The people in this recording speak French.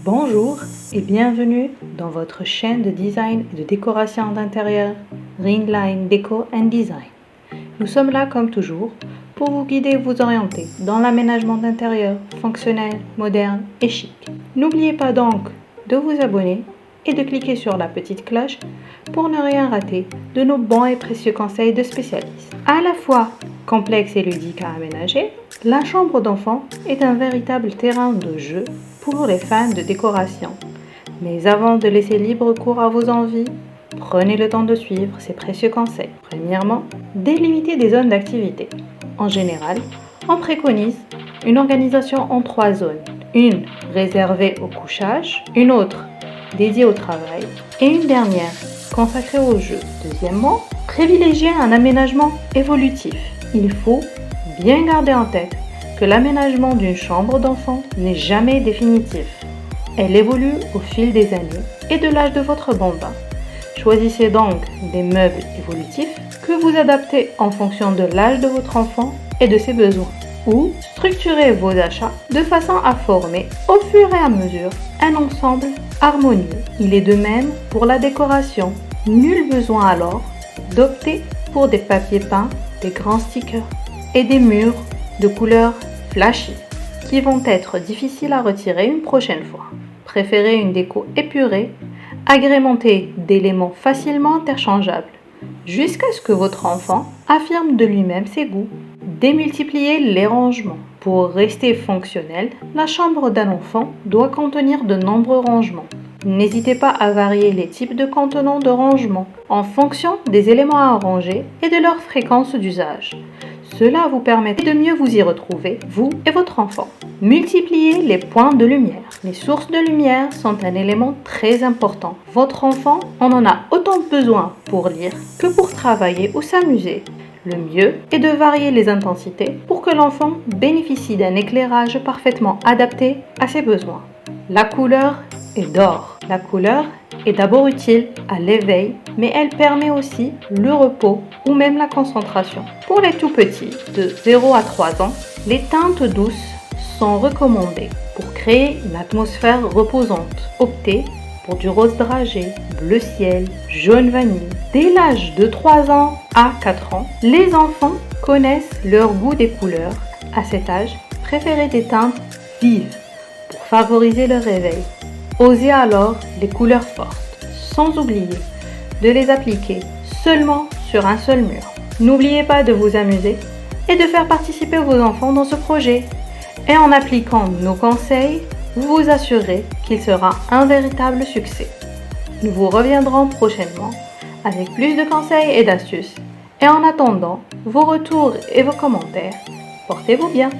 Bonjour et bienvenue dans votre chaîne de design et de décoration d'intérieur Ringline Déco and Design. Nous sommes là comme toujours pour vous guider et vous orienter dans l'aménagement d'intérieur fonctionnel, moderne et chic. N'oubliez pas donc de vous abonner et de cliquer sur la petite cloche pour ne rien rater de nos bons et précieux conseils de spécialistes. À la fois complexe et ludique à aménager, la chambre d'enfant est un véritable terrain de jeu pour les fans de décoration. Mais avant de laisser libre cours à vos envies, prenez le temps de suivre ces précieux conseils. Premièrement, délimiter des zones d'activité. En général, on préconise une organisation en 3 zones. Une réservée au couchage, une autre dédiée au travail et une dernière consacrée au jeu. Deuxièmement, privilégier un aménagement évolutif. Il faut bien garder en tête que l'aménagement d'une chambre d'enfant n'est jamais définitif. Elle évolue au fil des années et de l'âge de votre bambin. Choisissez donc des meubles évolutifs que vous adaptez en fonction de l'âge de votre enfant et de ses besoins. Ou structurez vos achats de façon à former au fur et à mesure un ensemble harmonieux. Il est de même pour la décoration. Nul besoin alors d'opter pour des papiers peints, des grands stickers et des murs de couleurs flashy qui vont être difficiles à retirer une prochaine fois. Préférez une déco épurée, agrémentée d'éléments facilement interchangeables, jusqu'à ce que votre enfant affirme de lui-même ses goûts. Démultipliez les rangements. Pour rester fonctionnel, la chambre d'un enfant doit contenir de nombreux rangements. N'hésitez pas à varier les types de contenants de rangement en fonction des éléments à ranger et de leur fréquence d'usage. Cela vous permet de mieux vous y retrouver, vous et votre enfant. Multipliez les points de lumière. Les sources de lumière sont un élément très important. Votre enfant en a autant besoin pour lire que pour travailler ou s'amuser. Le mieux est de varier les intensités pour que l'enfant bénéficie d'un éclairage parfaitement adapté à ses besoins. La couleur est d'or. La couleur est d'abord utile à l'éveil, mais elle permet aussi le repos ou même la concentration. Pour les tout petits, de 0 à 3 ans, les teintes douces sont recommandées pour créer une atmosphère reposante. Optez pour du rose dragé, bleu ciel, jaune vanille. Dès l'âge de 3 ans à 4 ans, les enfants connaissent leur goût des couleurs. À cet âge, préférez des teintes vives pour favoriser le réveil. Osez alors les couleurs fortes, sans oublier de les appliquer seulement sur un seul mur. N'oubliez pas de vous amuser et de faire participer vos enfants dans ce projet. Et en appliquant nos conseils, vous vous assurez qu'il sera un véritable succès. Nous vous reviendrons prochainement avec plus de conseils et d'astuces. Et en attendant, vos retours et vos commentaires. Portez-vous bien!